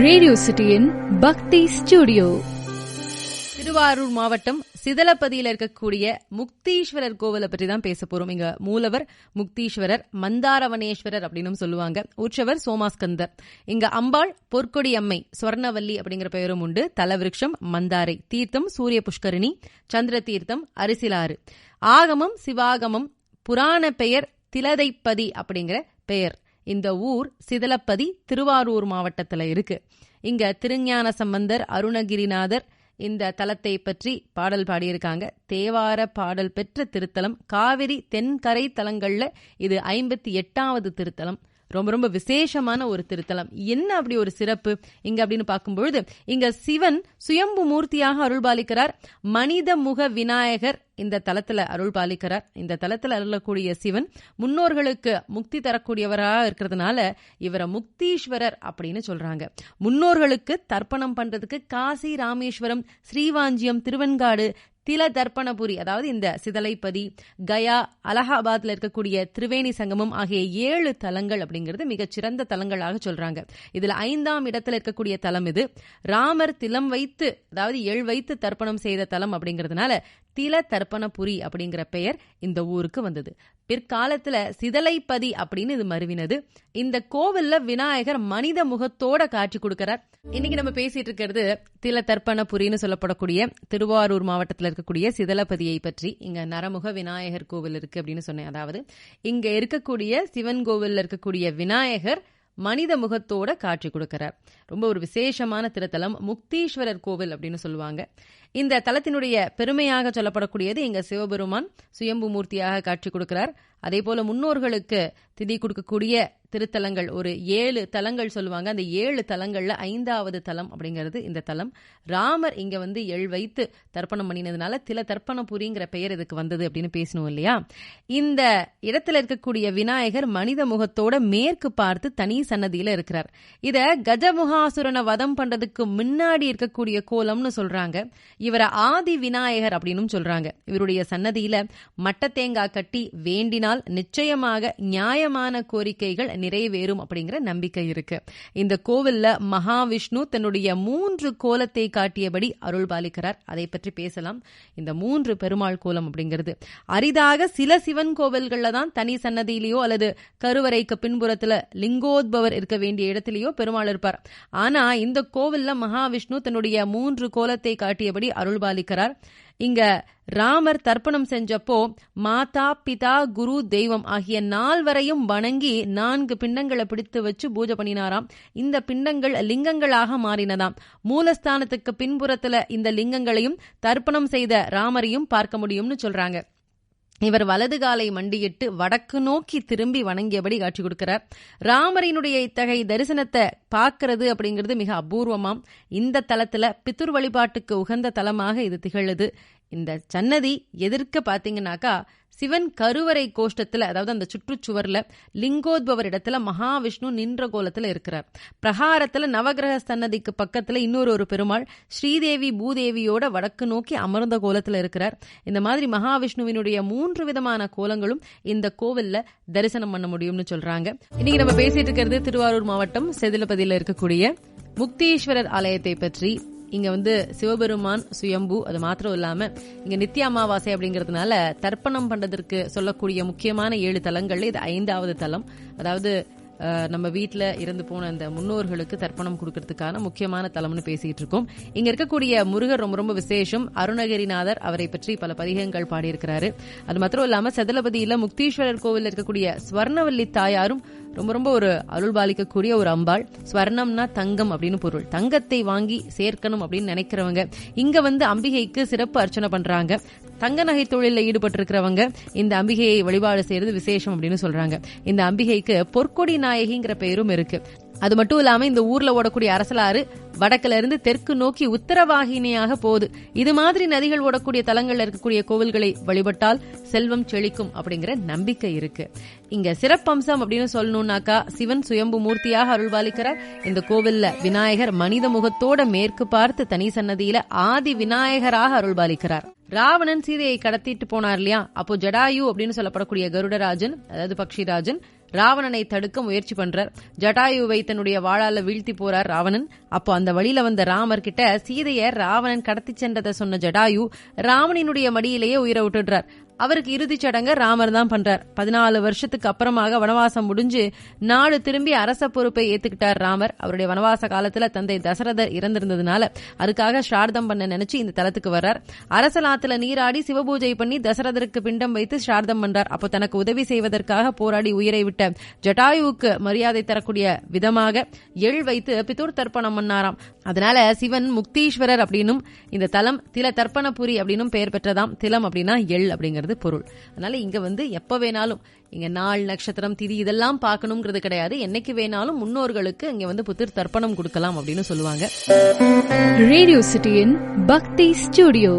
Radio சிட்டியின் பக்தி studio. Thiruvarur மாவட்டம் சிதலப்பதியில இருக்கக்கூடிய முக்தீஸ்வரர் கோவிலை பற்றி தான் பேச போறோம். இங்க மூலவர் முக்தீஸ்வரர், மந்தாரவனேஸ்வரர் அப்படின்னு சொல்லுவாங்க. உற்சவர் சோமாஸ்கந்தர். இங்க அம்பாள் பொற்கொடி அம்மை, ஸ்வர்ணவல்லி அப்படிங்கிற பெயரும் உண்டு. தலவிருஷம் மந்தாரை, தீர்த்தம் சூரிய புஷ்கரிணி, சந்திர தீர்த்தம், அரிசிலாறு. ஆகமம் சிவாகமம், புராண பெயர் திலதைப்பதி அப்படிங்கிற பெயர். இந்த ஊர் சிதலப்பதி திருவாரூர் மாவட்டத்துல இருக்கு. இங்க திருஞான சம்பந்தர், அருணகிரிநாதர் இந்த தலத்தை பற்றி பாடல் பாடியிருக்காங்க. தேவார பாடல் பெற்ற திருத்தலம். காவிரி தென்கரை தலங்கள்ல இது 58வது திருத்தலம். ரொம்ப ரொம்ப விசேஷமான ஒரு திருத்தலம். என்ன அப்படி ஒரு சிறப்பு இங்க அப்படின்னு பார்க்கும்பொழுது, இங்க சிவன் சுயம்பு மூர்த்தியாக அருள்பாலிக்கிறார். மனித முக விநாயகர் இந்த தலத்துல அருள்பாலிக்கிறார். இந்த தலத்துல அருளக்கூடிய சிவன் முன்னோர்களுக்கு முக்தி தரக்கூடியவராக இருக்கிறதுனால இவரை முக்தீஸ்வரர் அப்படின்னு சொல்றாங்க. முன்னோர்களுக்கு தர்ப்பணம் பண்றதுக்கு காசி, ராமேஸ்வரம், ஸ்ரீவாஞ்சியம், திருவெண்காடு, தில தர்ப்பணபுரி, அதாவது இந்த சிதலைப்பதி, கயா, அலகாபாத்ல இருக்கக்கூடிய திரிவேணி சங்கமம் ஆகிய 7 தலங்கள் அப்படிங்கிறது மிகச்சிறந்த தலங்களாக சொல்றாங்க. இதுல 5ஆம் இடத்துல இருக்கக்கூடிய தலம் இது. ராமர் திலம் வைத்து, அதாவது எள் வைத்து தர்ப்பணம் செய்த தலம் அப்படிங்கிறதுனால தில தர்ப்பணபுரி அப்படிங்கிற பெயர் இந்த ஊருக்கு வந்தது. பிற்காலத்துல சிதலைப்பதி அப்படின்னு இது மருவினது. இந்த கோவில்ல விநாயகர் மனித முகத்தோட காட்சி கொடுக்கிறார். இன்னைக்கு நம்ம பேசிட்டு இருக்கிறது தில தர்ப்பணபுரின்னு சொல்லப்படக்கூடிய திருவாரூர் மாவட்டத்தில் இருக்கக்கூடிய சிதலப்பதியை பற்றி. இங்க நரமுக விநாயகர் கோவில் இருக்கு அப்படின்னு சொன்னேன். அதாவது இங்க இருக்கக்கூடிய சிவன் கோவில்ல இருக்கக்கூடிய விநாயகர் மனித முகத்தோட காட்சி கொடுக்கிறார். ரொம்ப ஒரு விசேஷமான திருத்தலம். முக்தீஸ்வரர் கோவில் அப்படின்னு சொல்லுவாங்க. இந்த தலத்தினுடைய பெருமையாக சொல்லப்படக்கூடியது, இங்க சிவபெருமான் சுயம்பு மூர்த்தியாக காட்சி கொடுக்கிறார். அதே போல முன்னோர்களுக்கு திதி கொடுக்கக்கூடிய திருத்தலங்கள் ஒரு 7 தலங்கள் சொல்லுவாங்க. அந்த 7 தலங்கள்ல 5வது தலம் அப்படிங்கிறது இந்த தலம். ராமர் இங்க வந்து எள் வைத்து தர்ப்பணம் பண்ணினதுனால தில தர்ப்பணபுரிங்கிற பெயர் இதுக்கு வந்தது அப்படின்னு பேசணும் இல்லையா. இந்த இடத்துல இருக்கக்கூடிய விநாயகர் மனித முகத்தோட மேற்கு பார்த்து தனி சன்னதியில இருக்கிறார். இத கஜமுகாசுரனை வதம் பண்றதுக்கு முன்னாடி இருக்கக்கூடிய கோலம்னு சொல்றாங்க. இவரை ஆதி விநாயகர் அப்படின்னு சொல்றாங்க. இவருடைய சன்னதியில மட்ட தேங்காய் கட்டி வேண்டினால் நிச்சயமாக நியாயமான கோரிக்கைகள் நிறைவேறும் அப்படிங்கிற நம்பிக்கை இருக்கு. இந்த கோவில்ல மகாவிஷ்ணு தன்னுடைய 3 கோலத்தை காட்டியபடி அருள் பாலிக்கிறார். அதை பற்றி பேசலாம். இந்த 3 பெருமாள் கோலம் அப்படிங்கிறது அரிதாக சில சிவன் கோவில்கள்ல தான் தனி சன்னதியிலேயோ அல்லது கருவறைக்கு பின்புறத்துல லிங்கோத்பவர் இருக்க வேண்டிய இடத்திலேயோ பெருமாள் இருப்பார். ஆனா இந்த கோவில்ல மகாவிஷ்ணு தன்னுடைய 3 கோலத்தை காட்டியபடி அருள் பாலிக்கிறார். இங்க ராமர் தர்ப்பணம் செஞ்சப்போ மாதா, பிதா, குரு, தெய்வம் ஆகிய 4வரையும் வணங்கி 4 பிண்டங்களை பிடித்து வச்சு பூஜை பண்ணினாராம். இந்த பிண்டங்கள் லிங்கங்களாக மாறினதாம். மூலஸ்தானத்துக்கு பின்புறத்துல இந்த லிங்கங்களையும் தர்ப்பணம் செய்த ராமரையும் பார்க்க முடியும்னு சொல்றாங்க. இவர் வலது காலை மண்டியிட்டு வடக்கு நோக்கி திரும்பி வணங்கியபடி காட்சி கொடுக்கிறார். ராமரினுடைய இத்தகைய தரிசனத்தை பார்க்கறது அப்படிங்கிறது மிக அபூர்வமாம். இந்த தலத்துல பித்துர் வழிபாட்டுக்கு உகந்த தலமாக இது திகழுது. இந்த சன்னதி எதிர்க்க பாத்தீங்கன்னாக்கா சிவன் கருவறை கோஷ்டத்துல, அதாவது அந்த சுற்றுச்சுவர்ல லிங்கோத்பவர் இடத்துல மகாவிஷ்ணு நின்ற கோலத்துல இருக்கிறார். பிரகாரத்துல நவகிரக சன்னதிக்கு பக்கத்துல இன்னொரு பெருமாள் ஸ்ரீதேவி பூதேவியோட வடக்கு நோக்கி அமர்ந்த கோலத்துல இருக்கிறார். இந்த மாதிரி மகாவிஷ்ணுவினுடைய 3 விதமான கோலங்களும் இந்த கோவில்ல தரிசனம் பண்ண முடியும்னு சொல்றாங்க. இன்னைக்கு நம்ம பேசிட்டு இருக்கிறது திருவாரூர் மாவட்டம் சிதலப்பதியில இருக்கக்கூடிய முக்தீஸ்வரர் ஆலயத்தை பற்றி. இங்க வந்து சிவபெருமான் சுயம்பு, அது மாத்திரம் இல்லாம இங்க நித்திய அமாவாசை அப்படிங்கறதுனால தர்ப்பணம் பண்றதற்கு சொல்லக்கூடிய முக்கியமான 7 தலங்கள்ல இது 5வது தலம். அதாவது நம்ம வீட்டுல இருந்து போன அந்த முன்னோர்களுக்கு தர்ப்பணம் கொடுக்கறதுக்கான முக்கியமான தலம்னு பேசிட்டு இருக்கோம். இங்க இருக்கக்கூடிய முருகர் ரொம்ப ரொம்ப விசேஷம். அருணகிரிநாதர் அவரை பற்றி பல பதிகங்கள் பாடியிருக்கிறாரு. அது மாத்திரம் இல்லாம சிதலப்பதியில முக்தீஸ்வரர் கோவில் இருக்கக்கூடிய ஸ்வர்ணவல்லி தாயாரும் ரொம்ப ரொம்ப ஒரு அருள் பாலிக்கக்கூடிய ஒரு அம்பாள். ஸ்வர்ணம்னா தங்கம் அப்படின்னு பொருள். தங்கத்தை வாங்கி சேர்க்கணும் அப்படின்னு நினைக்கிறவங்க இங்க வந்து அம்பிகைக்கு சிறப்பு அர்ச்சனை பண்றாங்க. தங்க நகை தொழிலில் ஈடுபட்டு இருக்கிறவங்க இந்த அம்பிகையை வழிபாடு செய்யறது விசேஷம் அப்படின்னு சொல்றாங்க. இந்த அம்பிகைக்கு பொற்கொடி நாயகிங்கிற பெயரும் இருக்கு. அது மட்டும் இல்லாம இந்த ஊர்ல ஓடக்கூடிய அரசலாறு வடக்குல இருந்து தெற்கு நோக்கி உத்தரவாகினியாக போகுது. இது மாதிரி நதிகள் ஓடக்கூடிய தலங்கள்ல இருக்கக்கூடிய கோவில்களை வழிபட்டால் செல்வம் செழிக்கும் அப்படிங்கிற நம்பிக்கை இருக்கு. இங்க சிறப்பம்சம் அப்படின்னு சொல்லணும்னாக்கா சிவன் சுயம்பு மூர்த்தியாக அருள்பாலிக்கிறார். இந்த கோவில்ல விநாயகர் மனித முகத்தோட மேற்கு பார்த்து தனி சன்னதியில ஆதி விநாயகராக அருள்பாலிக்கிறார். ராவணன் சீதையை கடத்திட்டு போனார் இல்லையா, அப்போ ஜடாயு அப்படின்னு சொல்லப்படக்கூடிய கருடராஜன், அதாவது பக்ஷிராஜன் ராவணனை தடுக்க முயற்சி பண்றார். ஜட்டாயுவை தன்னுடைய வாளால வீழ்த்தி போறார் ராவணன். அப்போ அந்த வழியில வந்த ராமர் கிட்ட சீதைய ராவணன் கடத்தி சென்றதை சொன்ன ஜட்டாயு ராவணனுடைய மடியிலேயே உயிரை விட்டுடுறார். அவருக்கு இறுதிச் சடங்க ராமர் தான் பண்றார். 14 வருஷத்துக்கு அப்புறமாக வனவாசம் முடிஞ்சு நாடு திரும்பி அரச பொறுப்பை ஏத்துக்கிட்டார் ராமர். அவருடைய வனவாச காலத்துல தந்தை தசரதர் இறந்திருந்ததுனால அதுக்காக ஸ்ரார்த்தம் பண்ண நினைச்சு இந்த தலத்துக்கு வர்றார். அரசலாத்துல நீராடி சிவபூஜை பண்ணி தசரதருக்கு பிண்டம் வைத்து ஸ்ரார்த்தம் பண்றார். அப்போ தனக்கு உதவி செய்வதற்காக போராடி உயிரை விட்ட ஜட்டாயுவுக்கு மரியாதை தரக்கூடிய விதமாக எள் வைத்து பிதுர் தர்ப்பணம் பண்ணாராம். அதனால சிவன் முக்தீஸ்வரர் அப்படின்னும் இந்த தலம் தில தர்ப்பணபுரி அப்படின்னும் பெயர் பெற்றதாம். திலம் அப்படின்னா எள் அப்படிங்கிறது பொருள். அதனால இங்க எப்ப வேணாலும் இங்க நாள் நட்சத்திரம் திதி இதெல்லாம் பார்க்கணும்ங்கிறது கிடையாது. என்னைக்கு வேணாலும் முன்னோர்களுக்கு இங்க புத்திர் தர்ப்பணம் கொடுக்கலாம் அப்படின்னு சொல்லுவாங்க. ரேடியோ சிட்டியின் பக்தி ஸ்டுடியோ.